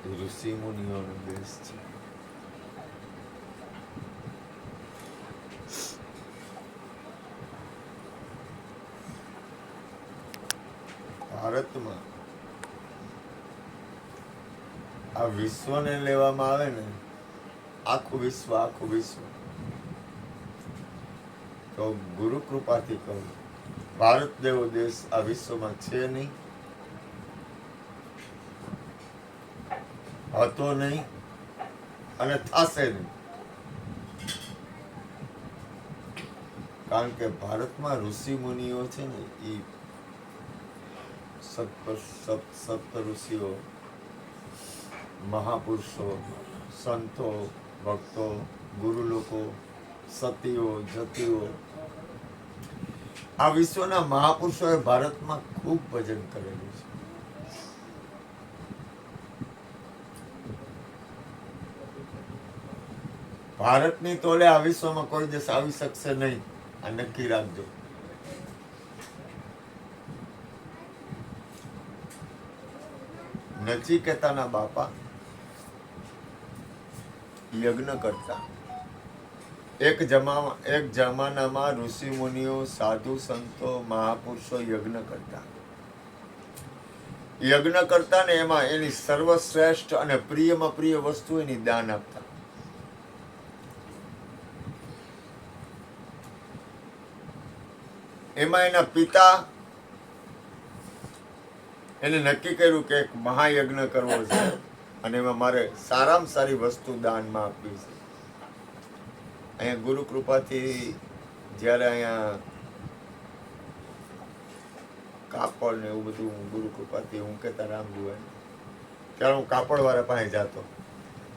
ઋષિ મુનિઓનો દેશ છે. ભારતમાં આ વિશ્વને લેવામાં આવે ને, આખું વિશ્વ તો ગુરુ કૃપાથી કહું, ભારત જેવો દેશ આ વિશ્વમાં છે નહીં, હતો નહીં અને થશે નહીં. કારણ કે ભારતમાં ઋષિ મુનિઓ છે ને, એ સપ્ત ઋષિઓ, મહાપુરુષો, સંતો, ભક્તો, ગુરુ લોકો, સતીઓ, જતીઓ, આ વિશ્વના મહાપુરુષોએ ભારતમાં ખૂબ ભજન કરેલું છે. ભારતની તોલે આ વિશ્વમાં કોઈ દેશ આવી શકશે નહીં, આ નક્કી રાખજો. નચિકેતાના બાપા યજ્ઞ કરતા. એક જમાનામાં ઋષિ મુનિઓ, સાધુ સંતો, મહાપુરુષો યજ્ઞ કરતા ને એમાં એની સર્વશ્રેષ્ઠ અને પ્રિયમાં પ્રિય વસ્તુ એની દાન આપતા. એમાં એના પિતા એને નક્કી કર્યું કે એક મહાયજ્ઞ કરવો છે અને એમાં મારે સારામાં સારી વસ્તુ દાનમાં આપવી છે. અહીંયા ગુરુ કૃપાથી જ્યારે અહીંયા કાપડ ને એવું બધું ગુરુ કૃપાથી હું કહેતા રામજી હોય ત્યારે હું કાપડવાળા પાસે જતો.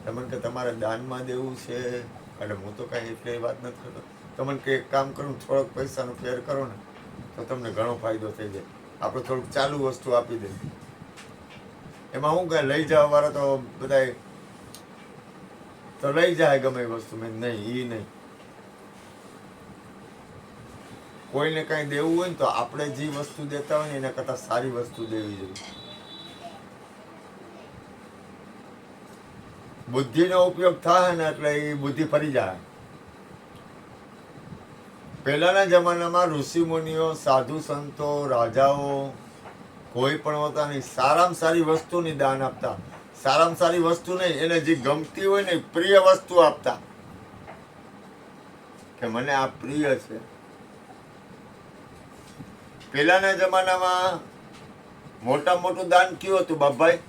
તમને કે તમારે દાનમાં દેવું છે, એટલે હું તો કાંઈ એટલે વાત નથી કરતો. તમને કે એક કામ કરું, થોડોક પૈસાનો ફેર કરો ને તો તમને ઘણો ફાયદો થઈ જાય. આપણે થોડુંક ચાલુ વસ્તુ આપી દઈએ. એમાં હું કાંઈ લઈ જવા વાળા તો બધા તો લઈ જાય ગમે એ વસ્તુ. મેં નહીં, એ નહીં. કોઈને કાંઈ દેવું હોય ને તો આપણે જે વસ્તુ દેતા હોય ને એના કરતાં સારી વસ્તુ દેવી જોઈએ. બુદ્ધિનો ઉપયોગ થાય ને એટલે એ બુદ્ધિ ફરી જાય. પહેલાના જમાનામાં ઋષિ મુનિઓ, સાધુ સંતો, રાજાઓ કોઈ પણ પોતાની સારામાં સારી વસ્તુની દાન આપતા. સારામાં સારી વસ્તુ નહીં, એને જે ગમતી હોય ને પ્રિય વસ્તુ આપતા કે મને આ પ્રિય છે. પહેલાના જમાનામાં મોટું દાન કયું હતું બાપભાઈ?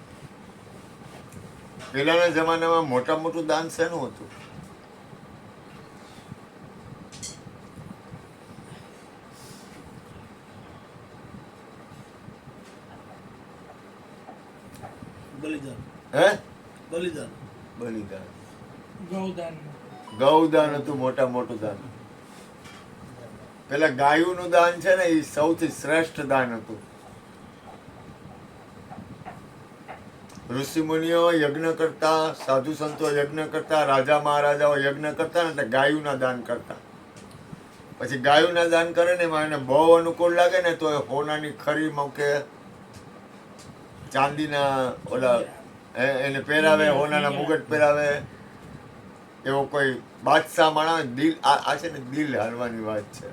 પહેલાના જમાનામાં મોટું દાન શેનું હતું? ગૌદાન હતું. મોટું દાન. પેલા ગાયોનું દાન છે ને, એ સૌથી શ્રેષ્ઠ દાન હતું. ઋષિ મુનિઓ યજ્ઞ કરતા, સાધુ સંતો યજ્ઞ કરતા, રાજા મહારાજાઓ યજ્ઞ કરતા ને એટલે ગાયોના દાન કરતા. પછી ગાયોના દાન કરે ને એમાં એને બહુ અનુકૂળ લાગે ને તો એ હોનાની ખરી મૂકે, ચાંદીના ઓલા એને પહેરાવે, હોનાના મુગટ પહેરાવે. એવો કોઈ બાદશાહ માણસ દિલ આ છે ને, દિલ હાલવાની વાત છે.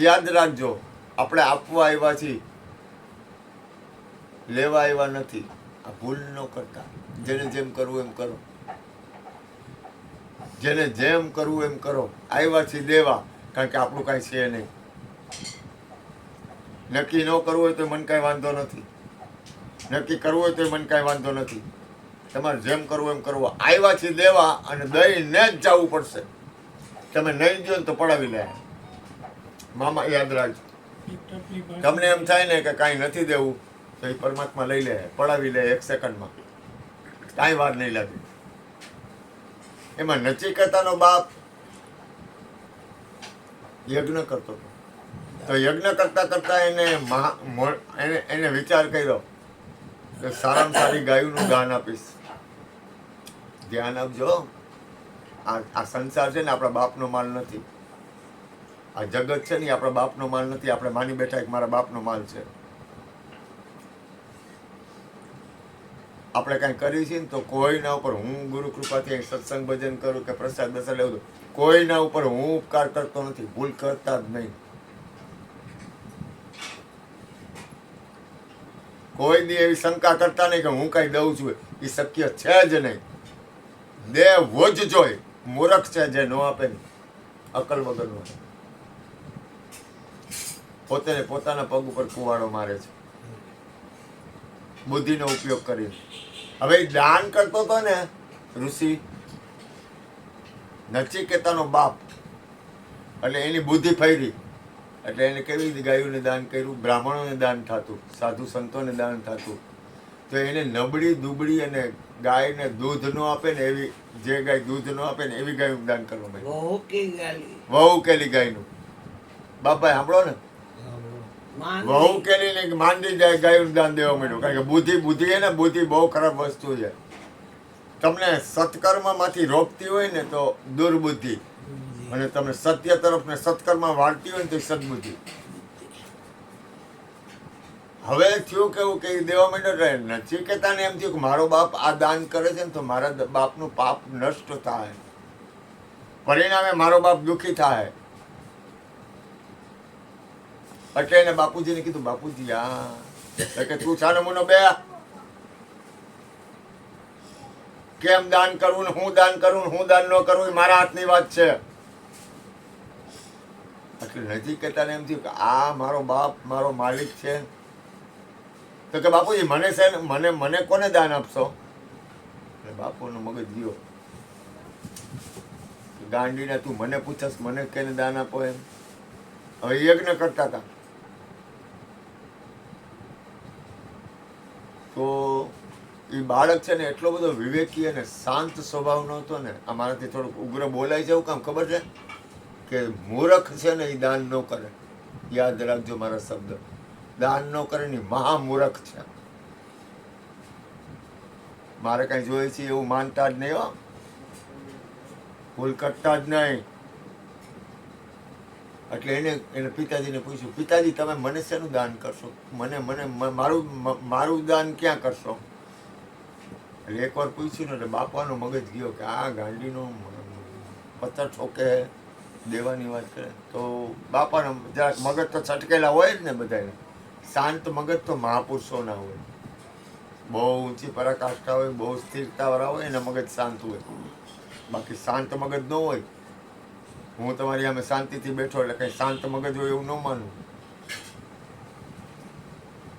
યાદ રાખજો, આપણે આપવા આવ્યા છીએ, લેવા આવ્યા નથી. આ ભૂલ ન કરતા. જેને જેમ કરવું એમ કરો, જેને જેમ કરવું એમ કરો. આવ્યા છીએ દેવા, કારણ કે આપણું કાંઈ છે નહીં. નક્કી ન કરવું હોય તો મને કાંઈ વાંધો નથી, નક્કી કરવું હોય તો મને કાંઈ વાંધો નથી. તમારે જેમ કરવું એમ કરવું. આવ્યા છીએ દેવા અને દઈને જ જવું પડશે. તમે નહીં દો ને તો પડાવી લે મામા. યાદ રાખજો, તમને એમ થાય ને કે કાંઈ નથી દેવું તો એ પરમાત્મા લઈ લે, પડાવી લે 1 સેકન્ડમાં. કાંઈ વાર નહીં લાગે. એમાં નચિકેતાનો બાપ યજ્ઞ કરતો હતો. તો યજ્ઞ કરતા એને વિચાર કર્યો કે સારામાં સારી ગાયોનું દાન આપીશ. ધ્યાન આપજો, આ સંસાર છે ને આપણા બાપનો માલ નથી. આ જગત છે ને આપણા બાપનો માલ નથી. આપણે માની બેઠા કે મારા બાપનો માલ છે. આપણે કાંઈ કરીએ છીએ ને તો કોઈના ઉપર હું ગુરુ કૃપાથી સત્સંગ ભજન કરું કે પ્રસાદ બસાદ લેવું કોઈના ઉપર હું ઉપકાર કરતો નથી, ભૂલ કરતા જ નહીં. કોઈ દી એવી શંકા કરતા નહીં કે હું કઈ દઉં છું, એ શક્ય છે જ નહીં. દેવો જ જોઈ, મૂર્ખ છે જે ન આપે ને, અકલ વગરનો. પોતે પોતાના પગ ઉપર કુવાડો મારે છે બુદ્ધિનો ઉપયોગ કરીને. હવે દાન કરતો હતો ને ઋષિ નચિકેતાનો બાપ, એટલે એની બુદ્ધિ ફેરી, એટલે એને કેવી રીતે ગાયોને દાન કર્યું, બ્રાહ્મણોને દાન થતું, સાધુ સંતોને દાન થતું. તો એને નબળી દુબળી અને ગાયને દૂધ ન આપે ને એવી, જે ગાય દૂધ ન આપે ને એવી ગાયનું દાન કરવામાં આવ્યું. વહુ કેલી ગાયનું. બાપભાઈ સાંભળો ને, વહુ કેલી ને માંડી જાય ગાયનું દાન દેવા માંડ્યું. કારણ કે બુદ્ધિ છે ને, બુદ્ધિ બહુ ખરાબ વસ્તુ છે. તમને સત્કર્મમાંથી રોકતી હોય ને તો દુર્બુદ્ધિ, અને તમે સત્ય તરફ ને સત્કર્મ વાળતી હોય ને તો સદબુદ્ધિ. હવે થયું કેવું કે દેવા માંડ્યો, નચિકેતાને એમ થયું કે મારો બાપ આ દાન કરે છે ને તો મારા બાપનું પાપ નષ્ટ થાય, પરિણામે મારો બાપ દુઃખી થાય. એટલે એને બાપુજીને કીધું, બાપુજી આ કે તું છાનો મુનો બે, કેમ દાન કરવું ને હું દાન કરવું, હું દાન ન કરવું એ મારા હાથની વાત છે. એટલે નચિકેતાને એમ થયું કે આ મારો બાપ મારો માલિક છે. તો કે બાપુજી મને છે ને, મને કોને દાન આપશો? એટલે બાપુનો મગજ ગયો, ગાંડીને તું મને પૂછસ મને કેને દાન આપો એમ. હવે યજ્ઞ કરતા હતા તો એ બાળક છે ને એટલો બધો વિવેકી અને શાંત સ્વભાવનો હતો ને, આ મારાથી થોડુંક ઉગ્ર બોલાય છે એવું કામ ખબર છે કે મૂર્ખ છે ને એ દાન ન કરે. યાદ રાખજો મારા શબ્દ, દાન ન કરે ને મહામૂર્ખ છે. મારે કઈ જોઈએ છે એવું માનતા જ નહીં હો, ભૂલ કરતા જ નહીં. એટલે એને પિતાજીને પૂછ્યું, પિતાજી તમે મને શેનું દાન કરશો? મારું દાન ક્યાં કરશો? એટલે એકવાર પૂછ્યું ને એટલે બાપાનો મગજ ગયો કે આ ગાંડીનો પથ્થર ઠોકે દેવાની વાત કરે. તો બાપાનો જરાક મગજ તો છટકેલા હોય જ ને બધાને. શાંત મગજ તો મહાપુરુષોના હોય, બહુ ઊંચી પરાકાષ્ઠા હોય, બહુ સ્થિરતાવાળા હોય, એના મગજ શાંત હોય. બાકી શાંત મગજ ન હોય. હું તમારી સામે શાંતિથી બેઠો એટલે કઈ શાંત મગજ હોય એવું ન માનું.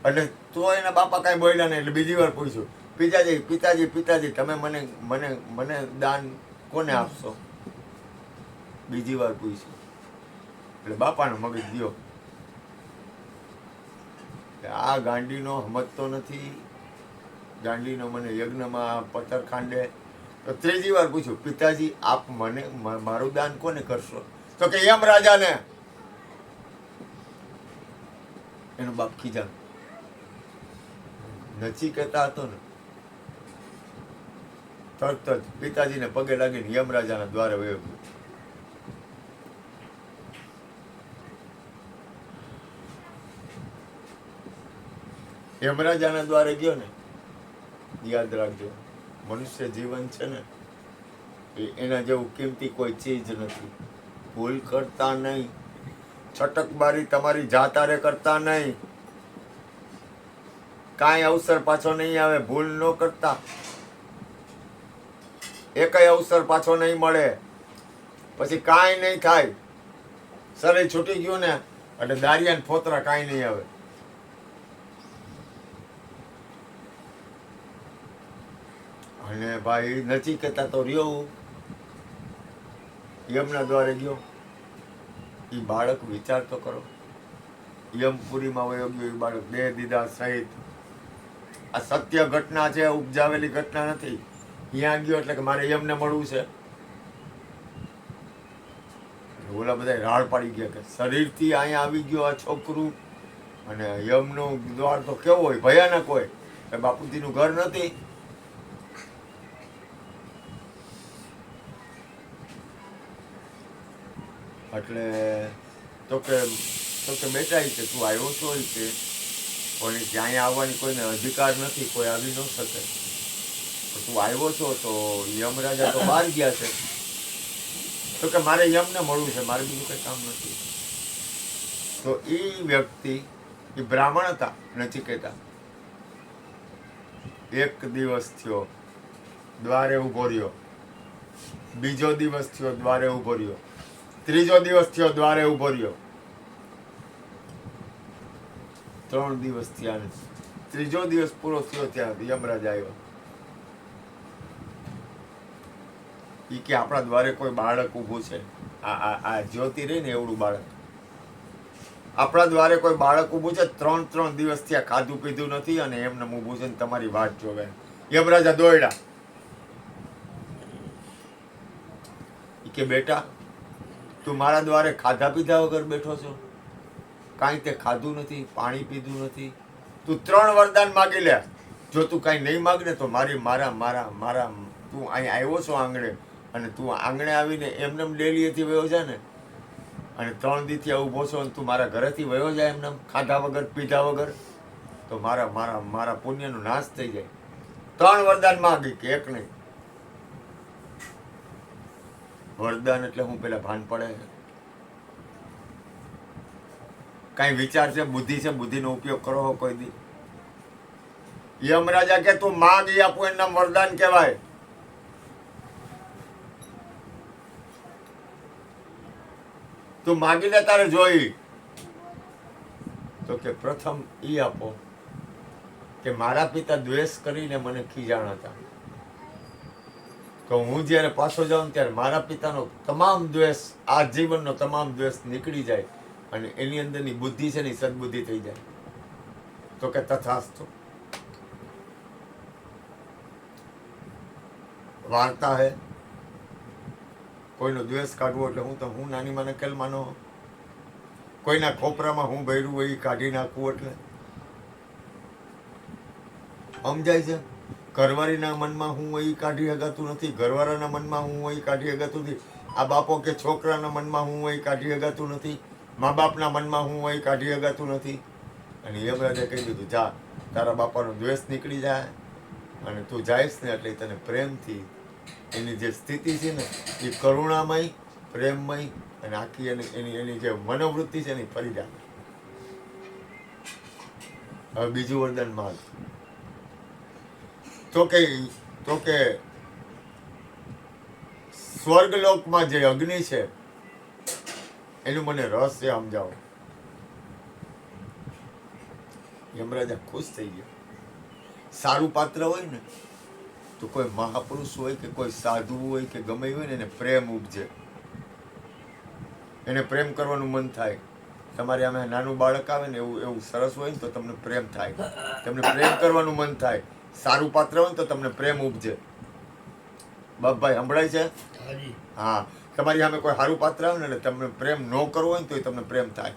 એટલે તો એના બાપા કઈ બોલ્યા નહીં. એટલે બીજી વાર પૂછ્યું, પિતાજી તમે મને દાન કોને આપશો? બીજી વાર પૂછ્યું. એટલે બાપાનો મગજ ગયો કે આ ગાંડીનો સમજતો નથી, ગાંડીનો મને યજ્ઞમાં પથ્થર ખાંડે. તો ત્રીજી વાર પૂછ્યું, પિતાજી આપ મને મારું દાન કોને કરશો? તો કે યમરાજાને. એનો બાપ ખીજા નચિકેતા હતો ને, તરત જ પિતાજીને પગે લાગીને યમરાજાના દ્વારે વયો ગયો. યમરાજાના દ્વારે ગયો ને, યાદ રાખજો મનુષ્ય જીવન છે ને એના જેવું કિંમતી કોઈ ચીજ નથી. ભૂલ કરતા નહીં, છટકબારી તમારી જાતારે કરતા નહીં, કાંઈ અવસર પાછો નહીં આવે. ભૂલ ન કરતા, એકય અવસર પાછો નહીં મળે, પછી કાંઈ નહીં થાય. શરીર છૂટી ગયું ને એટલે દારિયા ને ફોતરા કાંઈ નહીં આવે. અને ભાઈ નચિકેતા તો રહ્યો, યમના દ્વારે ગયો. એ બાળક વિચાર તો કરો, યમપુરીમાં વયો ગયો એ બાળક, દેહ દીધા સહિત. આ સત્ય ઘટના છે, ઉપજાવેલી ઘટના નથી. ત્યાં ગયો એટલે કે મારે યમને મળવું છે. ઓલા બધા રાડ પાડી ગયા કે શરીરથી અહીંયા આવી ગયો આ છોકરું, અને યમનો દ્વાર તો કેવો હોય, ભયાનક હોય. બાપુજીનું ઘર નથી. એટલે તો કે બેટા કે તું આવ્યો છો કે પણ ત્યાં આવવાની કોઈને અધિકાર નથી, કોઈ આવી ન શકે. તું આવ્યો છો તો યમરાજા તો બહાર ગયા છે. તો કે મારે યમને મળવું છે, મારે બીજું કંઈ કામ નથી. તો એ વ્યક્તિ, એ બ્રાહ્મણ હતા નચિકેતા. એક દિવસ થયો દ્વારે ઉભો રહ્યો, બીજો દિવસ થયો દ્વારે ઉભો રહ્યો, ત્રીજો દિવસ થયો દ્વારે ઉભો રહ્યો, 3 દિવસ થયા ને ત્રીજો દિવસ પૂરો થયો ત્યાં યમરાજ આવ્યો. ઈ કે આપણા દ્વારે કોઈ બાળક ઊભું છે, આ જ્યોતિ રહી ને એવડું બાળક, આપણા દ્વારે કોઈ બાળક ઊભું છે, 3 દિવસ થયા ખાધું પીધું નથી અને એમને ઊભું છે ને તમારી વાટ જોવે. યમરાજા દોડ્યા. ઈ કે બેટા, તું મારા દ્વારે ખાધા પીધા વગર બેઠો છો, કાંઈ તે ખાધું નથી, પાણી પીધું નથી, તું 3 વરદાન માગી લે. જો તું કાંઈ નહીં માગને તો મારા તું અહીં આવ્યો છો આંગણે, અને તું આંગણે આવીને એમને ડેલીએથી વયો જાય ને, અને 3 દીથી ઊભો છો અને તું મારા ઘરેથી વયો જાય એમને ખાધા વગર પીધા વગર, તો મારા પુણ્યનો નાશ થઈ જાય. 3 વરદાન માગી કે એક નહીં. વરદાન એટલે હું પેલા ભાન પડે, કાંઈ વિચાર છે, બુદ્ધિ છે, બુદ્ધિનો ઉપયોગ કરો કોઈ દી? યમરાજા કે તું માગ એ આપું એનું નામ વરદાન કહેવાય. તું માગીને તારે જોઈ. તો કે પ્રથમ ઈ આપો કે મારા પિતા દ્વેષ કરીને મને ખીજાણ હતા, તો હું જ્યારે પાછો જાઉં ત્યારે મારા પિતાનો તમામ દ્વેષ, આ જીવનનો તમામ દ્વેષ નીકળી જાય અને એની અંદરની બુદ્ધિ છે ને સદબુદ્ધિ થઈ જાય. તો કે તથાસ્તુ. વાર્તા હે, કોઈનો દ્વેષ કાઢવો એટલે હું નાની માને કેલ માનો, કોઈના ખોપરામાં હું ભર્યું હોય એ કાઢી નાખવું એટલે સમજાય છે. ઘરવાળીના મનમાં હું હોય એ કાઢી શકાતું નથી, ઘરવાળાના મનમાં હું હોય એ કાઢી શકાતું નથી, આ બાપો કે છોકરાના મનમાં હું હોય એ કાઢી શકાતું નથી, મા બાપના મનમાં હું હોય એ કાઢી શકાતું નથી. અને યમરાજે કહી દીધું, જા, તારા બાપાનો દ્વેષ નીકળી જાય અને તું જાઈશ ને એટલે તને પ્રેમથી એની જે સ્થિતિ છે ને એ કરુણામય, પ્રેમમય અને આખી એની જે મનોવૃત્તિ છે ને એ ફરી જાય. હવે બીજું વરદાન માગ. તો કે સ્વર્ગલોકમાં જે અગ્નિ છે એનું મને રહસ્ય સમજાવો. યમરાજા ખુશ થઈ ગયા. સારું પાત્ર હોય ને તો કોઈ મહાપુરુષ હોય કે કોઈ સાધુ હોય કે ગમે હોય ને એને પ્રેમ ઉપજે, એને પ્રેમ કરવાનું મન થાય. તમારે આમે નાનું બાળક આવે ને એવું સરસ હોય ને તો તમને પ્રેમ થાય, તમને પ્રેમ કરવાનું મન થાય. સારું પાત્ર હોય ને તો તમને પ્રેમ ઉપજે. બાપભાઈ સંભળાય છે? હા, તમારી સામે કોઈ સારું પાત્ર આવે ને એટલે તમને પ્રેમ ન કરવો હોય ને તો તમને પ્રેમ થાય.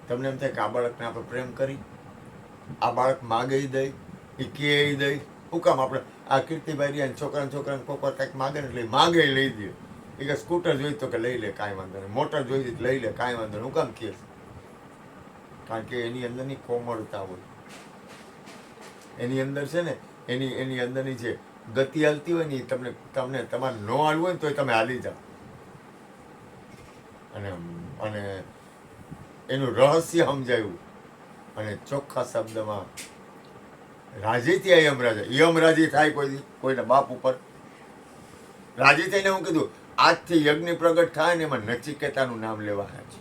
તમને એમ થાય કે આ બાળકને આપણે પ્રેમ કરી, આ બાળક માગે દઈ, એ કે દઈ. શું કામ આપણે આ કીર્તિભાઈ છોકરાને કોક વાર કંઈક માગે ને એટલે માગે લઈ દે. એ કે સ્કૂટર જોઈ તો કે લઈ લે, કાંઈ વાંધો નહીં, મોટર જોઈ તો લઈ લે, કાંઈ વાંધો નહીં. હું કામ કહે? કારણ કે એની અંદરની કોમળતા હોય, એની અંદર છે ને એની અંદરની જે ગતિ હાલતી હોય ને એ તમને તમારે ન હાલવું હોય ને તો તમે હાલી જાઓ. અને એનું રહસ્ય સમજાયું અને ચોખ્ખા શબ્દમાં રાજી થયા યમરાજી થાય કોઈના બાપ ઉપર રાજી થઈને હું કીધું, આજથી યજ્ઞ પ્રગટ થાય ને એમાં નચિકેતાનું નામ લેવા છે.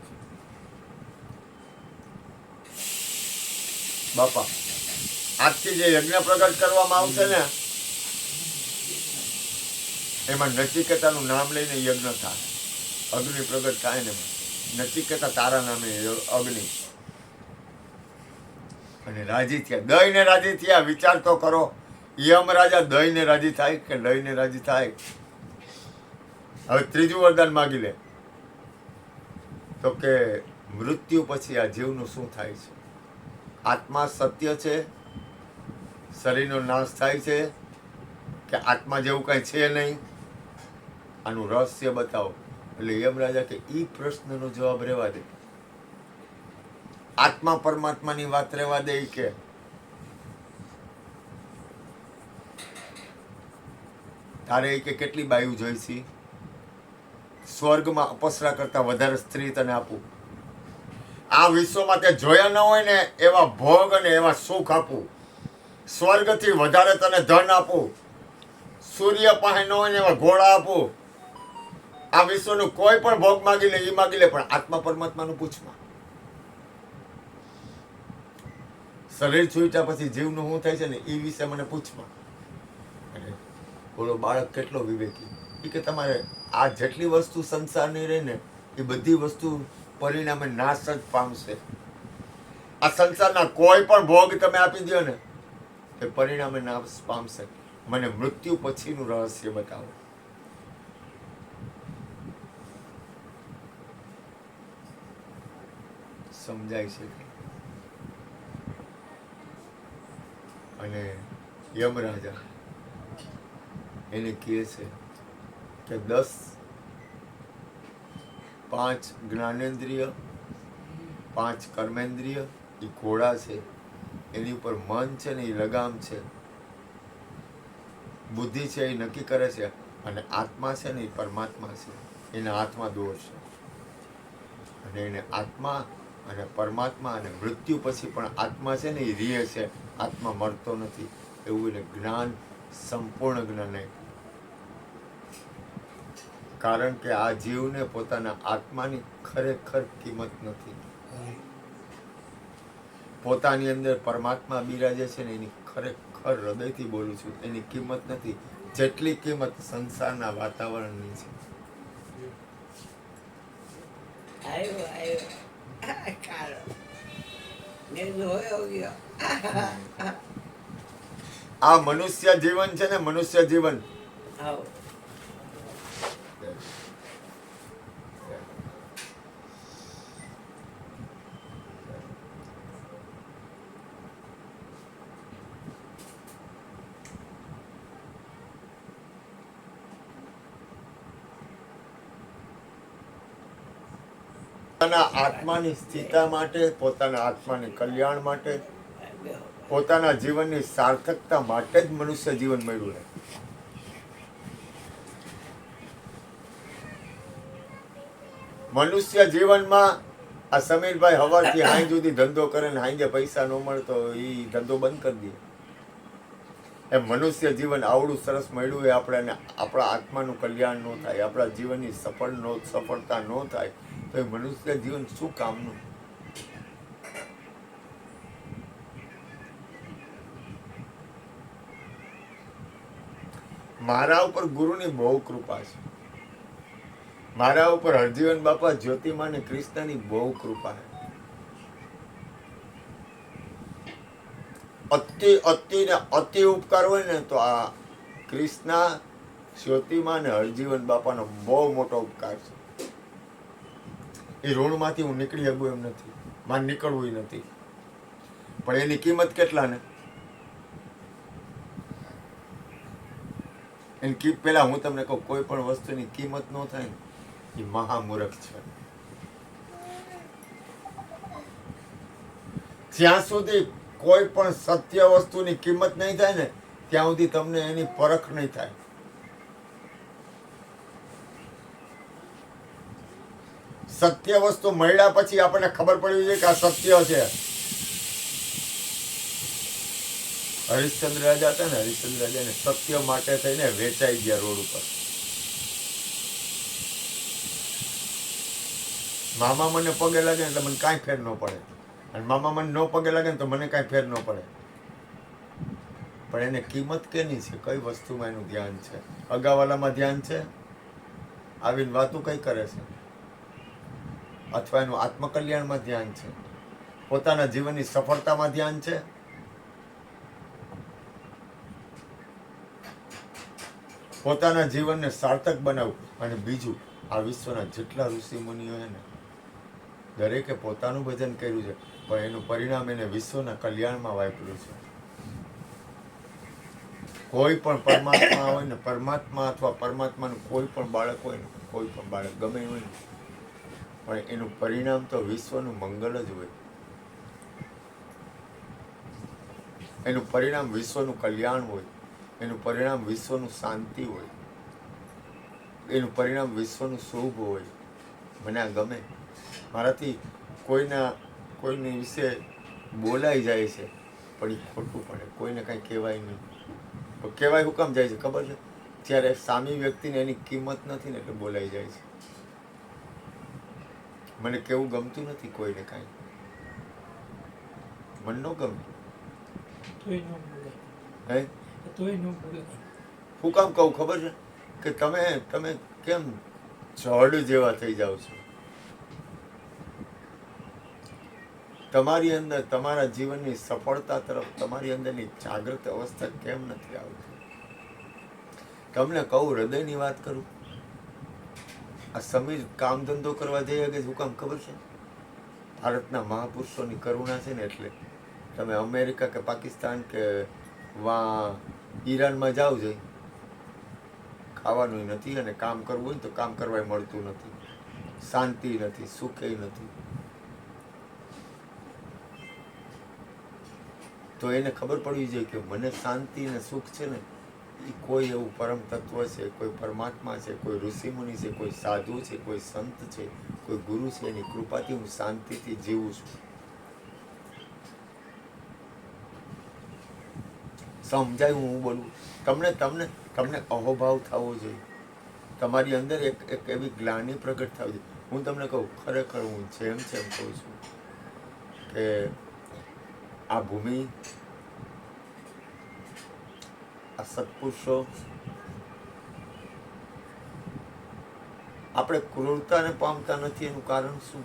બાપા, આજથી જે યજ્ઞ પ્રગટ કરવામાં આવશે ને એમાં નચિકેતાનું નામ લઈને યજ્ઞ થાય, અગ્નિ પ્રગટ થાય ને નચિકેતા તારા નામે અગ્નિ. અને રાજી થયા, દઈને રાજી થયા. વિચાર તો કરો, યમરાજા દઈને રાજી થાય કે લઈને રાજી થાય. હવે ત્રીજું વરદાન માગી લે. તો કે મૃત્યુ પછી આ જીવનું શું થાય છે? આત્મા સત્ય છે? શરીરનો નાશ થાય છે કે આત્મા જેવું કાંઈ છે નહીં? આનું રહસ્ય બતાવો. એટલે યમરાજા કે ઈ પ્રશ્નનો જવાબ રહેવા દે, આત્મા પરમાત્માની વાત રહેવા દે. કે તારે કે કેટલી બાયુ જોઈશી? સ્વર્ગમાં અપસરા કરતા વધારે સ્ત્રી તને આપું. આ વિશ્વમાં તે જોયા ન હોય ને એવા ભોગ અને એવા સુખ આપું. સ્વર્ગથી વધારે તને ધન આપું. સૂર્ય પાસે ન હોય ને એવા ઘોડા આપું. આ વિશ્વનું કોઈ પણ ભોગ માગી લે, એ માગી લે, પણ આત્મા પરમાત્માનું પૂછમાં. શરીર છૂટ્યા પછી જીવનું શું થાય છે ને એ વિશે મને પૂછમાં. અને બોલો બાળક કેટલો વિવેકી, એ કે તમારે આ જેટલી વસ્તુ સંસારની રહી ને એ બધી વસ્તુ પરિણામે નાશ જ પામશે. આ સંસારના કોઈ પણ ભોગ તમે આપી દો ને એ પરિણામે નાશ પામશે. મને મૃત્યુ પછીનું રહસ્ય બતાવો. સમજાય છે? અને યમરાજા એને કહે છે કે 5 જ્ઞાનેન્દ્રિય, 5 કર્મેન્દ્રિય એ ઘોડા છે, એની ઉપર મન છે ને એ લગામ છે, બુદ્ધિ છે એ નક્કી કરે છે, અને આત્મા છે ને એ પરમાત્મા છે, એના હાથમાં દોર છે. અને એને આત્મા અને પરમાત્મા અને મૃત્યુ પછી પણ આત્મા છે ને એ રીએ છે, આત્મા મરતો નથી. એવું એને જ્ઞાન, સંપૂર્ણ જ્ઞાન આપ્યું. કારણ કે આ જીવને પોતાના આત્માની ખરેખર કિંમત નથી. પોતાની અંદર પરમાત્મા બિરાજે છે ને એની ખરેખર હૃદયથી બોલું છું, એની કિંમત નથી જેટલી કિંમત સંસારના વાતાવરણની છે. આ મનુષ્ય જીવન છે ને, મનુષ્ય જીવન પોતાના આત્માની સ્થિરતા માટે, પોતાના આત્માની કલ્યાણ માટે, પોતાના જીવનની સાર્થકતા માટે જ મનુષ્ય જીવન મળ્યું છે. મનુષ્ય જીવનમાં આ સમીરભાઈ હવારથી હાઈ સુધી ધંધો કરે ને હાઈ પૈસા ન મળતો એ ધંધો બંધ કરી દે. એ મનુષ્ય જીવન આવડું સરસ મળ્યું હોય આપણે, આપણા આત્માનું કલ્યાણ ન થાય, આપણા જીવનની સફળતા ન થાય તો એ મનુષ્ય જીવન શું કામનું? મારા ઉપર ગુરુની બહુ કૃપા છે. મારા ઉપર હરજીવન બાપા, જ્યોતિમા ને કૃષ્ણની બહુ કૃપા છે. અતિ ને અતિ ઉપકાર હોય ને તો આ કૃષ્ણ, જ્યોતિમા ને હરજીવન બાપાનો બહુ મોટો ઉપકાર છે. એ ઋણમાંથી હું નીકળી શકું એમ નથી, મારે નીકળવું નથી, પણ એની કિંમત કેટલા ને એની પેલા હું તમને કહું, કોઈ પણ વસ્તુની કિંમત ન થાય ને એ મહામૂર્ખ છે. જ્યાં સુધી કોઈ પણ સત્ય વસ્તુની કિંમત નહીં થાય ને ત્યાં સુધી તમને એની પરખ નહીં થાય. સત્ય વસ્તુ મળ્યા પછી આપણને ખબર પડવી જોઈએ કે આ સત્ય છે. હરિશ્ચંદ્ર રાજા હતા ને, હરિશ્ચંદ્ર રાજાને સત્ય માટે થઈને વેચાઈ ગયા રોડ ઉપર. મામા મને પગે લાગે ને તો મને કાંઈ ફેર ન પડે, અને મામા મને ન પગે લાગે ને તો મને કાંઈ ફેર ન પડે. પણ એને કિંમત કેની છે? કઈ વસ્તુમાં એનું ધ્યાન છે? અગાવાલામાં ધ્યાન છે, આવીને વાતું કઈ કરે છે? અથવા એનું આત્મકલ્યાણમાં ધ્યાન છે? પોતાના જીવનની સફળતામાં ધ્યાન છે? પોતાના જીવનને સાર્થક બનાવવું. અને બીજું, આ વિશ્વના જેટલા ઋષિ મુનિઓ છે ને દરેકે પોતાનું ભજન કર્યું છે, પણ એનું પરિણામ એને વિશ્વના કલ્યાણમાં વાપર્યું છે. કોઈ પણ પરમાત્મા હોય ને, પરમાત્મા અથવા પરમાત્માનું કોઈ પણ બાળક હોય ને, કોઈ પણ બાળક ગમે હોય ને, પણ એનું પરિણામ તો વિશ્વનું મંગળ જ હોય. એનું પરિણામ વિશ્વનું કલ્યાણ હોય, એનું પરિણામ વિશ્વનું શાંતિ હોય. એનું પરિણામ વિશ્વનું શુભ હોય. મને આ ગમે. મારાથી કોઈની વિશે બોલાઈ જાય છે પણ એ ખોટું પડે, કોઈને કાંઈ કહેવાય નહીં. તો કહેવાય શું કામ જાય છે ખબર છે? ત્યારે સામી વ્યક્તિને એની કિંમત નથી ને એટલે બોલાઈ જાય છે. મને કેવું ગમતું નથી કોઈને કાંઈ, મને ન ગમે. હે શું કામ કહું ખબર છે? કે તમે કેમ ઝડ જેવા થઈ જાઓ છો? તમારી અંદર તમારા જીવનની સફળતા તરફ તમારી અંદરની જાગૃત અવસ્થા કેમ નથી આવતી? તમને કહું, હૃદયની વાત કરું, આ સમીર કામ ધંધો કરવા જઈ શકે શું કામ ખબર છે? ભારતના મહાપુરુષોની કરુણા છે ને એટલે. તમે અમેરિકા કે પાકિસ્તાન કે ઈરાનમાં જાઓ છો, ખાવાનું નથી અને કામ કરવું હોય તો કામ કરવા મળતું નથી, શાંતિ નથી, સુખે નથી. તો એને ખબર પડવી જોઈએ કે મને શાંતિ અને સુખ છે ને એ કોઈ એવું પરમ તત્વ છે, કોઈ પરમાત્મા છે, કોઈ ઋષિમુનિ છે, કોઈ સાધુ છે, કોઈ સંત છે, કોઈ ગુરુ છે, એની કૃપાથી હું શાંતિથી જીવું છું. સમજાય હું બોલું? તમને અહોભાવ થવો જોઈએ. તમારી અંદર એક એવી ગ્લાનિ પ્રગટ થવી જોઈએ. હું તમને કહું, ખરેખર હું જેમ કહું છું કે આ ભૂમિ, આ સત્પુરુષો, આપણે ક્રૂરતાને પામતા નથી એનું કારણ શું?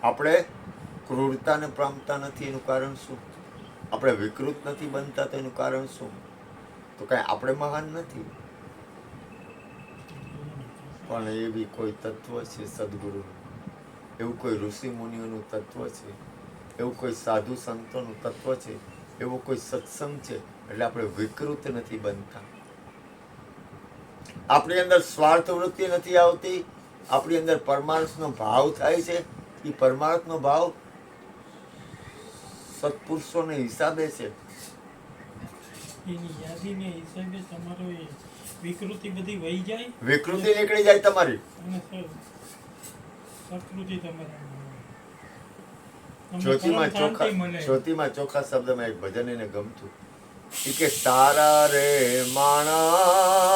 આપણે ક્રૂરતાને પામતા નથી એનું કારણ શું? આપણે વિકૃત નથી બનતા તો એનું કારણ શું? તો કાંઈ આપણે મહાન નથી, પણ એવી કોઈ તત્વ છે સદગુરુનું, એવું કોઈ ઋષિ મુનિઓનું તત્વ છે, એવું કોઈ સાધુ સંતોનું તત્વ છે, એવો કોઈ સત્સંગ છે એટલે આપણે વિકૃત નથી બનતા. આપણી અંદર સ્વાર્થ વૃત્તિ નથી આવતી, આપણી અંદર પરમાર્થનો ભાવ થાય છે. એ પરમાર્થનો ભાવ સત્પુરુષોને હિસાબે છે. એની યાદીને હિસાબે તમારો એ વિકૃતિ બધી વહી જાય, વિકૃતિ નીકળી જાય તમારી, અને સત્કૃતિ તમારી. જ્યોતિમાં ચોખા શબ્દમાં એક ભજન એને ગમતું કે સારા રે માણસનો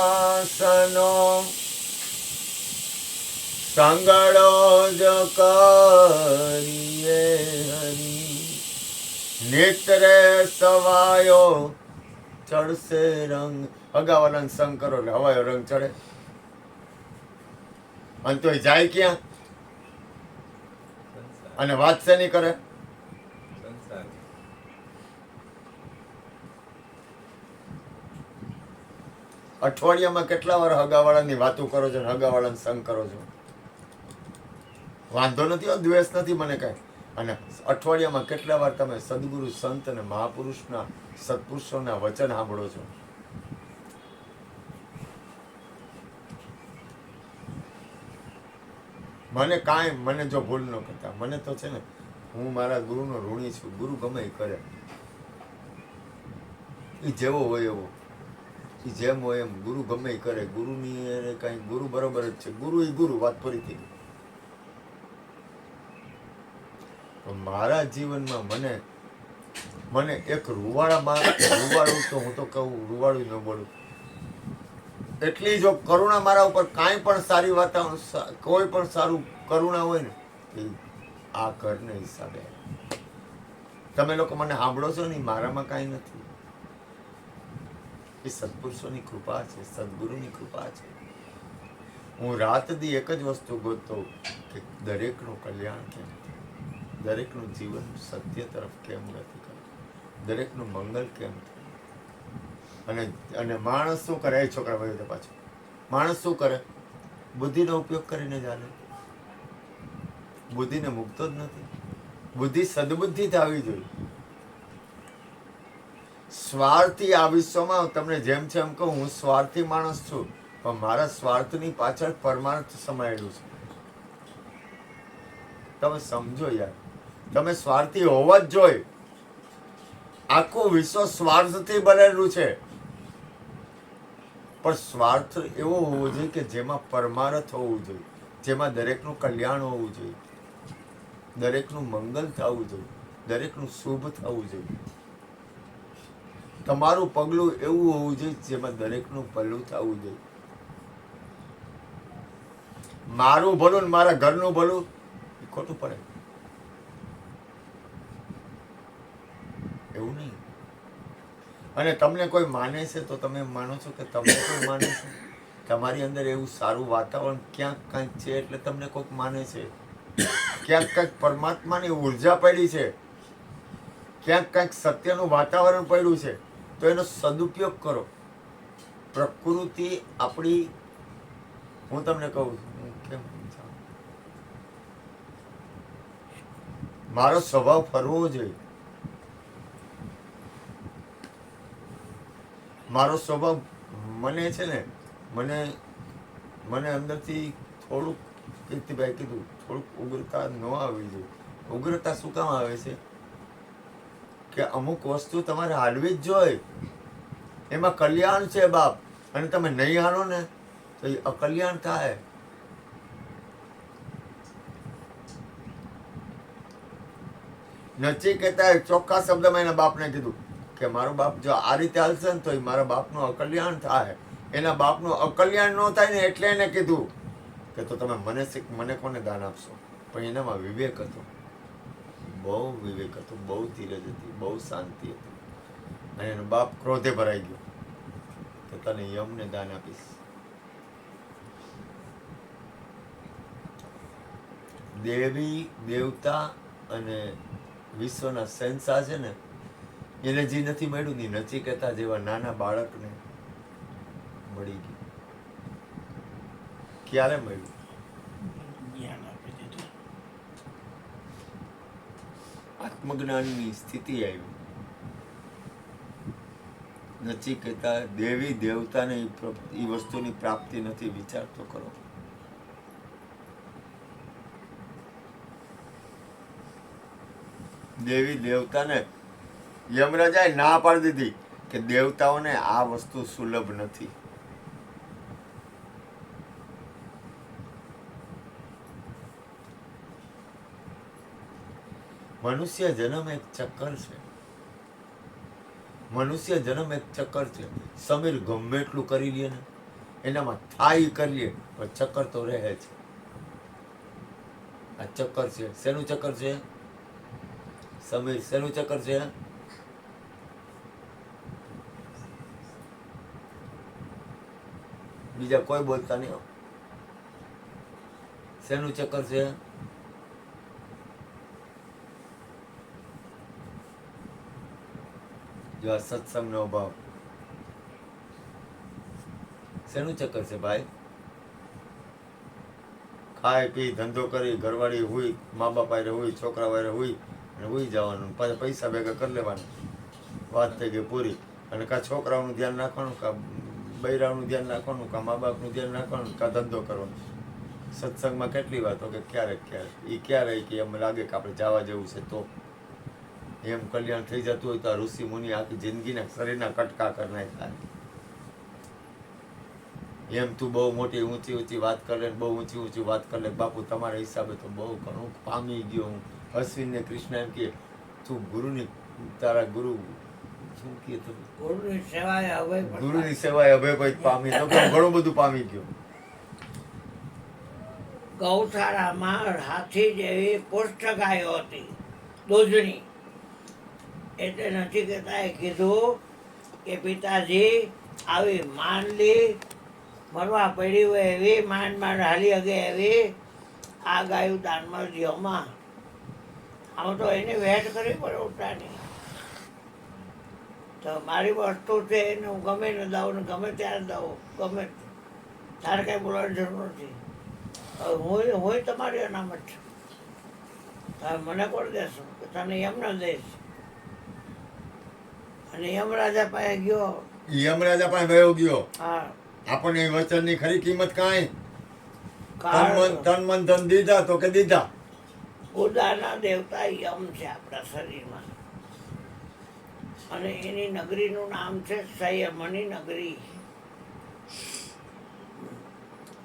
સંગડો જ કરીએ હરી, નેત્રે સવાયો ચડશે રંગ. અગાવાલા સંગ કરો એટલે હવાયો રંગ ચડે, અને તો જાય ક્યાં? અને વાત શેની કરે? અઠવાડિયામાં કેટલા વાર હગાવાળાની વાતો કરો છો, હગાવાળાને સંગ કરો છો? વાંધો નથી હો, દ્વેષ નથી મને કાંઈ. અને અઠવાડિયામાં કેટલા વાર તમે સદગુરુ સંત અને મહાપુરુષના સત્પુરુષોના વચન સાંભળો છો? મને જો ભૂલ ન કરતા, મને તો છે ને, હું મારા ગુરુનો ઋણી છું. ગુરુ ગમે એ કરે, એ જેવો હોય એવો, એ જેમ હોય એમ ગુરુ ગમે એ કરે. ગુરુની કાંઈ, ગુરુ બરોબર જ છે. ગુરુ એ ગુરુ, વાત પૂરી થઈ. મારા જીવનમાં મને એક રૂવાડું તો હું તો કહું, રૂવાડું ન બોલું, એટલી જો કરુણા મારા ઉપર કાંઈ પણ સારી વાતાવરણ, કોઈ પણ સારું કરુણા હોય ને એ આ ઘરને હિસાબે. તમે લોકો મને સાંભળો છો ને, મારામાં કાંઈ નથી. એ સત્પુરુષોની કૃપા છે, સદગુરુની કૃપા છે. હું રાત દી એક જ વસ્તુ ગોતતો કે દરેકનું કલ્યાણ કેમ, દરેકનું જીવન સત્ય તરફ કેમ ગતિ કરે, દરેકનું મંગલ કેમ થાય. અને માણસ શું કરે? એ છોકરા ભાઈઓ તો પાછું માણસ શું કરે? બુદ્ધિનો ઉપયોગ કરીને ચાલે. બુદ્ધિને મૂકતો જ નથી. બુદ્ધિ સદબુદ્ધિ જ આવી જોઈએ. સ્વાર્થી આ વિશ્વમાં તમને જેમ છે એમ કહું, હું સ્વાર્થી માણસ છું, પણ મારા સ્વાર્થની પાછળ પરમાર્થ સમાયેલું છે. તમે સમજો યાર, તમે સ્વાર્થી હોવા જ જોઈએ. આખું વિશ્વ સ્વાર્થથી બનેલું છે. પણ સ્વાર્થ એવો હોવો જોઈએ કે જેમાં પરમારથ હોવું જોઈએ, જેમાં દરેકનું કલ્યાણ હોવું જોઈએ, દરેકનું મંગલ થવું જોઈએ, દરેકનું શુભ થવું જોઈએ. તમારું પગલું એવું હોવું જોઈએ જેમાં દરેકનું ભલું થવું જોઈએ. મારું ભલું ને મારા ઘરનું ભલું એ ખોટું પડે એવું નહીં. અને તમને કોઈ માને છે તો તમે માનો છો કે તમને કોઈ માને છે? તમારી અંદર એવું સારું વાતાવરણ ક્યાંક કાંઈક છે એટલે તમને કોઈક માને છે. ક્યાંક કાંઈક પરમાત્માની ઉર્જા પડી છે, ક્યાંક કાંઈક સત્યનું વાતાવરણ પડ્યું છે, તો એનો સદુપયોગ કરો. પ્રકૃતિ આપણી, હું તમને કહું હું કેમ સમજાવું? મારો સ્વભાવ ફરવો જોઈએ. મારો સ્વભાવ મને છે ને મને અંદરથી થોડુંક કીર્તિભાઈ કીધું થોડુંક ઉગ્રતા ન આવવી જોઈએ. ઉગ્રતા શું કામ આવે છે કે અમુક વસ્તુ તમારે હાલવી જ જોઈએ. એમાં કલ્યાણ છે બાપ, અને તમે નહીં હાલો ને તો એ અકલ્યાણ થાય. નચિકેતાએ ચોખ્ખા શબ્દમાં એના બાપને કીધું કે મારો બાપ જો આ રીતે હાલશે ને તો એ મારા બાપનું અકલ્યાણ થાય. એના બાપનું અકલ્યાણ ન થાય ને એટલે એને કીધું કે તો તમે મને કોને દાન આપશો? પણ એનામાં વિવેક હતો, બહુ વિવેક હતો, બહુ ધીરજ હતી, બહુ શાંતિ હતી. અને એનો બાપ ક્રોધે ભરાઈ ગયો કે તને યમને દાન આપીશ. દેવી દેવતા અને વિશ્વના શહેનશાહ છે ને, એને જે નથી મળ્યું ને નચિકેતા જેવા નાના બાળકને મળી ગયું. ક્યારે મળ્યું? જ્ઞાન આપી દીધું. આત્મજ્ઞાનની સ્થિતિ આવી. નચિકેતા દેવી દેવતાને એ વસ્તુની પ્રાપ્તિ નથી. વિચાર તો કરો. દેવી દેવતાને યમરાજાએ ના પાડી દીધી કે દેવતાઓને આ વસ્તુ સુલભ નથી. મનુષ્ય જન્મ એક ચક્કર છે. મનુષ્ય જન્મ એક ચક્કર છે. સમીર ગમે એટલું કરી લે ને, એનામાં થાય કરી લે, પણ ચક્કર તો રહે છે. આ ચક્કર છે. શેનું ચક્કર છે? સમીર શેનું ચક્કર છે? બીજા કોઈ બોલતા નહીં. શેનું ચક્કર છે? જો આ સત્સંગનો અભાવ. શેનું ચક્કર છે ભાઈ? ખાય પી ધંધો કરી ઘરવાળી હોય, મા બાપ હારે હોય, છોકરા હારે હોય અને હોઈ જવાનું. પાછા પૈસા ભેગા કરી લેવાના. વાત થઈ ગઈ પૂરી. અને કાં છોકરાઓનું ધ્યાન રાખવાનું, કાં બૈરાનું ધ્યાન રાખવાનું, કાં મા બાપનું ધ્યાન રાખવાનું, કાં ધંધો કરવાનો. સત્સંગમાં કેટલી વાતો કે ક્યારેક એ ક્યારે કે એમ લાગે કે આપણે જવા જેવું છે તો એમ કલ્યાણ થઈ જતું હોય તો આ ઋષિ મુનિ આખી જિંદગીના શરીરના કટકા કરી નાખ્યા. એમ તું બહુ મોટી ઊંચી વાત કરે, બહુ ઊંચી વાત કરે. બાપુ તમારા હિસાબે તો બહુ ઘણું પામી ગયો હું. અશ્વિનને કૃષ્ણ એમ કે તું ગુરુની, તારા ગુરુ શું કે ગુરુની સેવાએ હવે ગુરુની સેવાએ હવે કોઈ પામી તો ઘણું બધું પામી ગયો. ગૌશાળામાં હાથી જેવી પુષ્ટ ગાયો હતી, દૂધની. એટલે નચિકેતાએ કીધું કે પિતાજી આવી માનલી મરવા પડી હોય એવી માંડ હાલી હગે એવી આ ગાયું દાનમાં જીવમાં. આમ તો એની વેટ કરવી પડે ઉઠાની. તો મારી વસ્તુ છે એને હું ગમે ને દઉં ને ગમે ત્યારે દઉં, ગમે તારે કાંઈ બોલવાની જરૂર નથી. હું તમારી અનામત છું. તમે મને કોણ દેશો કે તને યમને દઈશ? અને યમરાજા પાસે ગયો. યમરાજા પાસે વયો ગયો. હા, આપણને એ વચનની ખરી કિંમત કાંઈ? કારણ તન મન ધન દીધા તો કે દીધા. ઉદાના દેવતા યમ છે આપણા શરીરમાં. અને એની નગરીનું નામ છે સંયમની નગરી.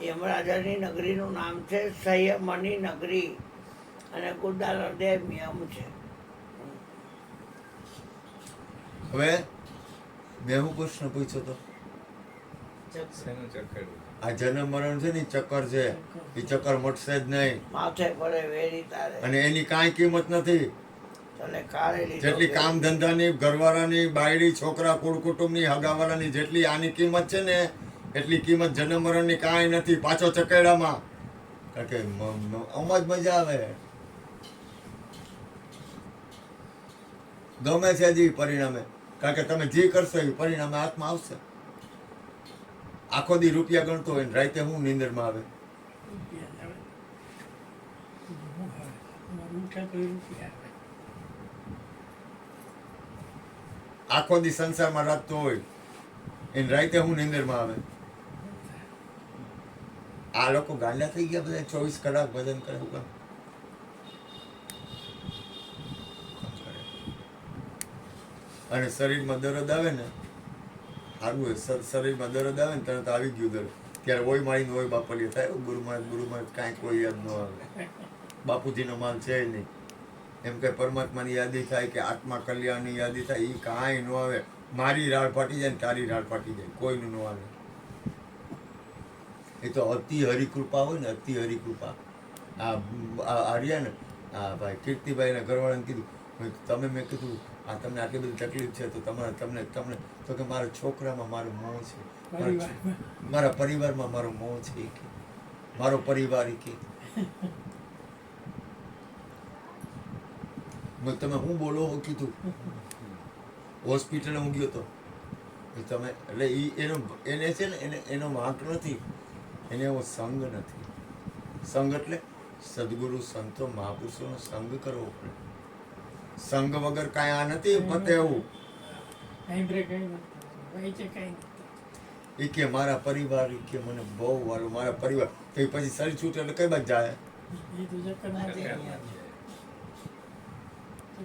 યમરાજાની નગરીનું નામ છે સંયમની નગરી અને કુદાલદેવ યમ છે. હવે મેં હું પ્રશ્ન પૂછ્યો તો શેનું ચક્કર? આ જન્મ મરણ છે ને ઈ ચક્કર છે, એ ચક્કર મટશે જ નહીં માથે પડે વેરી તારે અને એની કાંઈ કિંમત નથી. તને કાઢી લીધો. જેટલી કામ ધંધાની, ઘરવાળાની, બાયડી, છોકરા, કુળ કુટુંબની, હગાવાલાની જેટલી આની કિંમત છે ને એટલી કિંમત જન્મ મરણની કાંઈ નથી. પાછો ચકેડામાં, કારણ કે આમાં જ મજા આવે. ગમે છે હજી પરિણામે, કારણ કે તમે જે કરશો એ પરિણામે હાથમાં આવશે. આખો દી રૂપિયા ગણતો હોય ને રાતે હું નીંદરમાં આવે. રૂપિયા આવે. હું આવે. તમારું ઉઠે તો એ રૂપિયા આવે. આખો દી સંસારમાં રાખતો હોય એને રાતે હું નીંદરમાં આવે. આ લોકો ગાંડા થઈ ગયા બધા 24 કલાક ભજન કરે. શું કામ? અને શરીરમાં દર્દ આવે ને, સારું હોય, શરીરમાં દર્દ આવે ને તરત આવી ગયું દર્દ, ત્યારે ઓય મારીને ઓય બાપલીએ થાય. ગુરુ મહારાજ કાંઈ કોઈ યાદ ન આવે. બાપુજીનો માલ છે નહીં. એમ કે પરમાત્માની યાદી થાય કે આત્મા કલ્યાણની યાદી થાય, એ કાંઈ ન આવે. મારી રાડ ફાટી જાય ને તારી રાડ ફાટી જાય, કોઈનું ન આવે. એ તો અતિ હરિકૃપા હોય ને, અતિ હરિકૃપા. આ રહ્યા ને, આ ભાઈ કીર્તિભાઈના ઘરવાળાને કીધું, તમે, મેં કીધું આ તમને આટલી બધી તકલીફ છે તો તમને તો કે મારા છોકરામાં મારો મોહ છે, મારા પરિવારમાં મારો મોહ છે, કે મારો પરિવાર કે તમે હું બોલો કીધું. હોસ્પિટલે હું ગયો તો તમે એટલે એને છે ને એનો વાંક નથી, એને એવો સંગ નથી. સંગ એટલે સદગુરુ સંતો મહાપુરુષોનો સંગ કરવો પડે. સંગ વગર કાંઈ આ નથી પતે એવું. અહીં બ્રેક અહીં નથી. અહીં છે કાંઈ નથી. એ કે મારા પરિવાર કે મને બહુ વાલો મારા પરિવાર, તો એ પછી શરીર છૂટે એટલે કઈ બાજુ જાય? એ તો ચક્કર નથી.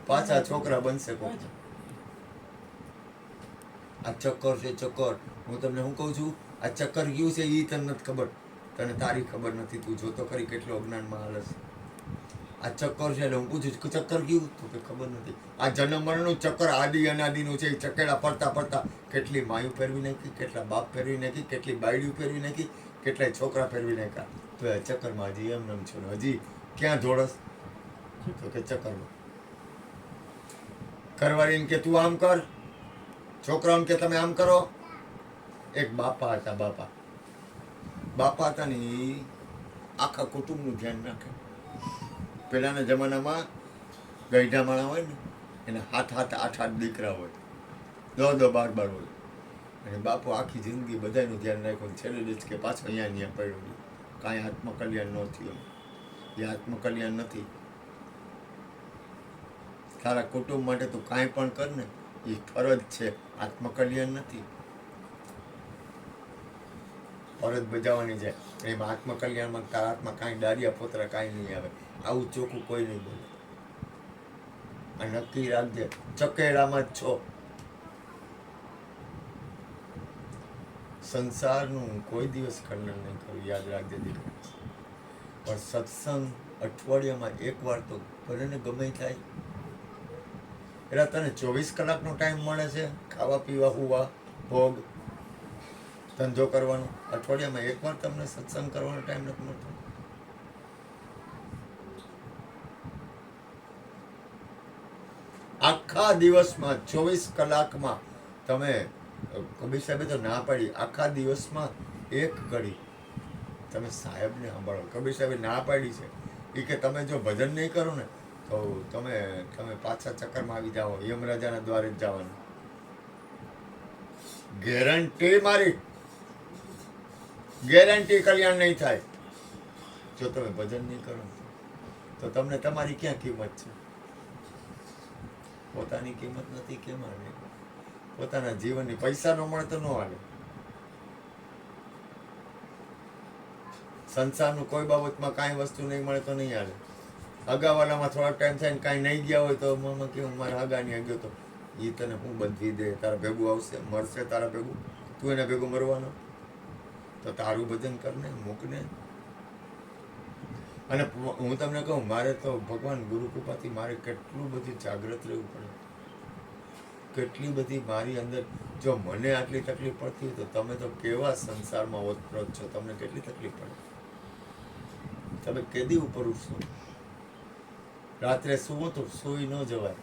પાછા છોકરા બનશે કોક. આ ચક્કર છે ચક્કર. હું તમને શું કહું છું, આ ચક્કર કયું છે એ તને નથી ખબર, તને તારી ખબર નથી. તું જોતો ખરી કેટલો અજ્ઞાનમાં હાલે છે. આ ચક્કર છે એટલે હું પૂછું છું ચક્કર કયું, તો કે ખબર નથી. આ જન્મ મરણનું ચક્કર આદિ અનાદિનું છે. એ ચકેડા ફરતા ફરતા કેટલી માયું ફેરવી નાખી, કેટલા બાપ ફેરવી નાખી, કેટલી બાયડીઓ ફેરવી નાખી, કેટલાય છોકરા ફેરવી નાખ્યા. તો એ ચક્કરમાં હજી એમ છે ને હજી ક્યાં જોડસ? તો કે ચક્કરમાં. ઘરવાળીને કે તું આમ કર, છોકરાઓને કે તમે આમ કરો. એક બાપા હતા, બાપા હતા ને એ આખા કુટુંબનું ધ્યાન રાખે. પહેલાના જમાનામાં ગઈઢા માણા હોય ને એને 7-8 દીકરા હોય, 10-12 હોય. અને બાપુ આખી જિંદગી બધાનું ધ્યાન રાખ્યું. છેલ્લે દિવસ કે પાછો અહીંયા પડ્યો, કાંઈ આત્મકલ્યાણ ન થયું. એ આત્મકલ્યાણ નથી. તારા કુટુંબ માટે તું કાંઈ પણ કર ને એ ફરજ છે, આત્મકલ્યાણ નથી. ફરજ બજાવવાની છે એમાં આત્મકલ્યાણમાં તારા હાથમાં કાંઈ દારિયા પોતરા કાંઈ નહીં આવે. આવું ચોખ્ખું કોઈ નહીં બોલે. આ નક્કી રાખજે, ચકેડામાં જ છો. સંસારનું કોઈ દિવસ ખંડન નહીં કરું, યાદ રાખજે દીકરા. પણ સત્સંગ અઠવાડિયામાં એકવાર તો ભલે ને ગમે થાય. એટલે તને 24 કલાકનો ટાઈમ મળે છે, ખાવા પીવા, હુવા, ભોગ, ધંધો કરવાનો. અઠવાડિયામાં એકવાર તમને સત્સંગ કરવાનો ટાઈમ નથી મળતો. આખા દિવસમાં 24 કલાકમાં તમે, કબીર સાહેબે તો ના પાડી, આખા દિવસમાં એક ઘડી તમે સાહેબને સાંભળો. કબીર સાહેબે ના પાડી છે એ કે તમે જો ભજન નહીં કરો ને તો તમે પાછા ચક્કરમાં આવી જાઓ, યમરાજાના દ્વારે જ જવાનું. ગેરંટી મારી, ગેરંટી કલ્યાણ નહીં થાય જો તમે ભજન નહીં કરો. તો તમને તમારી ક્યાં કિંમત છે? પોતાની કિંમત નથી કેમ આવે? પોતાના જીવનની પૈસા ન મળે તો ન હાલે. સંસારનું કોઈ બાબતમાં કાંઈ વસ્તુ નહીં મળે તો નહીં હાલે. હગાવાલામાં થોડા ટાઈમ થાય ને કાંઈ નહીં ગયા હોય તો મમ્મા કેવું મારા હગાની ગયો તો એ તને હું બંધી દે, તારા ભેગું આવશે, મરશે તારા ભેગું, તું એને ભેગું મરવાનો. તો તારું ભજન કરને મૂકને. અને હું તમને કહું, મારે તો ભગવાન ગુરુ કૃપાથી મારે કેટલું બધું જાગ્રત રહેવું પડે, કેટલી બધી મારી અંદર. જો મને આટલી તકલીફ પડતી હોય તો તમે તો કેવા સંસારમાં ઓતપ્રોત છો, તમને કેટલી તકલીફ પડે. તમે કેદી ઉપર ઉઠશો? રાત્રે સુવો તો સૂઈ ન જવાય.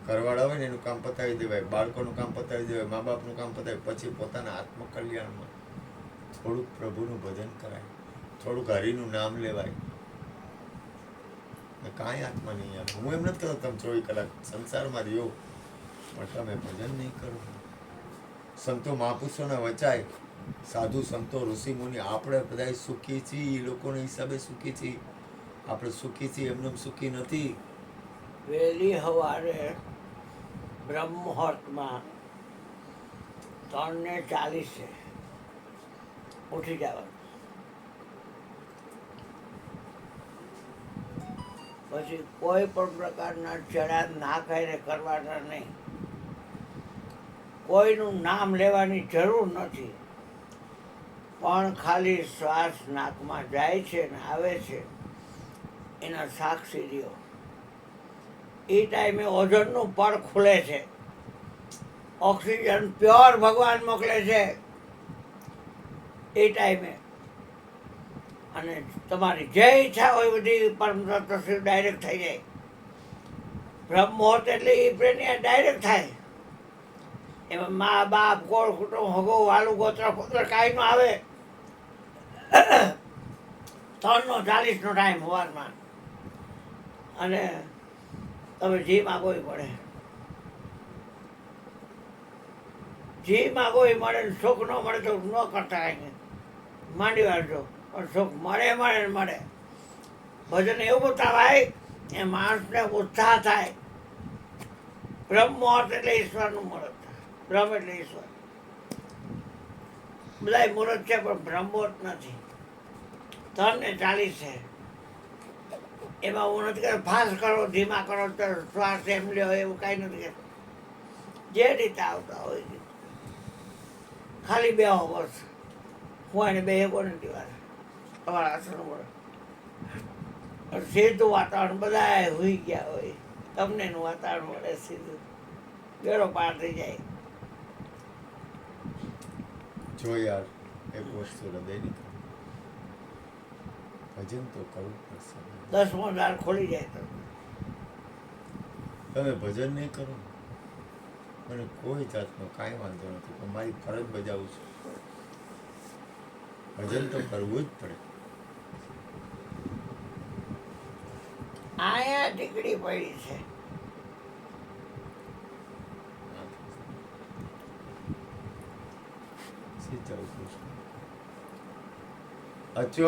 ઘરવાળા હોય ને એનું કામ પતાવી દેવાય, બાળકોનું કામ પતાવી દેવાય, મા બાપનું કામ પતાવી, પછી પોતાના આત્મકલ્યાણમાં થોડુંક પ્રભુનું ભજન કરાય, થોડુંક હરિનું નામ લેવાય. કાંઈ આત્મા નહીં આવે. હું એમ નથી કહેતો તમે 24 કલાક સંસારમાં રહ્યો, પણ તમે ભજન નહીં કરો. સંતો મહાપુરુષોના વચાય, સાધુ સંતો ઋષિમુનિ, આપણે બધા સુખી છીએ, એ લોકોના હિસાબે સુખી છીએ. આપણે સુખી છીએ, એમને સુખી નથી. વહેલી સવારે બ્રહ્મ મુહૂર્તમાં 3:40 ઉઠી જવાનું. પછી કોઈ પણ પ્રકારના ચડા ના ખાઈને કરવાના નહીં. કોઈનું નામ લેવાની જરૂર નથી, પણ ખાલી શ્વાસ નાકમાં જાય છે ને આવે છે એના સાક્ષી રહ્યો. એ ટાઈમે ઓઝોનનું પડ ખુલે છે, ઓક્સિજન પ્યોર ભગવાન મોકલે છે એ ટાઈમે. અને તમારી જે ઈચ્છા હોય બધી પરમ તત્વ ડાયરેક્ટ થઈ જાય. બ્રહ્મ મુહૂર્ત એટલે એ પ્રેરણા ડાયરેક્ટ થાય. એમાં મા બાપ ગોળ કુટુંબ હગો વાલું ગોત્ર પુત્ર કાંઈ નો આવે. 3:40 ટાઈમ સવારમાં. અને તમે જી માગો એ મળે, જી માગો એ મળે. સુખ ન મળે તો ન કરતા કાંઈ માંડી વાળજો, પણ સુખ મળે મળે ને મળે. ભજન એવું બતાવાય એ માણસને ઉત્સાહ થાય. બ્રહ્મ મુહૂર્ત એટલે ઈશ્વરનું મુહૂર્ત. બ્રહ્મ એટલે ઈશ્વર. બધા મુહૂર્ત છે પણ બ્રહ્મ મુહૂર્ત નથી. 3:40 છે. એમાં હું નથી કહેતો ફાસ્ટ કરો, ધીમા કરો, તો શ્વાસ એમ લ્યો, એવું કાંઈ નથી કહેતો. જે રીતે આવતા હોય છે. ખાલી બેહો બસ. હું એને બે કોને દીવારે તમારા આસન મળે. સીધું વાતાવરણ બધા હોઈ ગયા હોય, તમને એનું વાતાવરણ મળે સીધું, બેડો પાર થઈ જાય. જો યાર, એક વસ્તુ હૃદયની કરો, ભજન તો કરવું પડશે. 10મો દ્વાર ખોલી જાય તો તમે ભજન નહીં કરો, મને કોઈ જાતનો કાંઈ વાંધો નથી, પણ મારી ફરજ બજાવું છું. ભજન તો કરવું જ પડે. અહીંયા ટીકડી પડી છે. અચો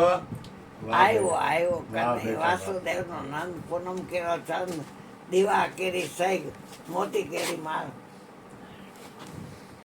આવ્યો કને વાસુદેવનો નંદ પૂનમ કેરો ચંદ દીવા કેરી સૈગ મોતી કેરી માલ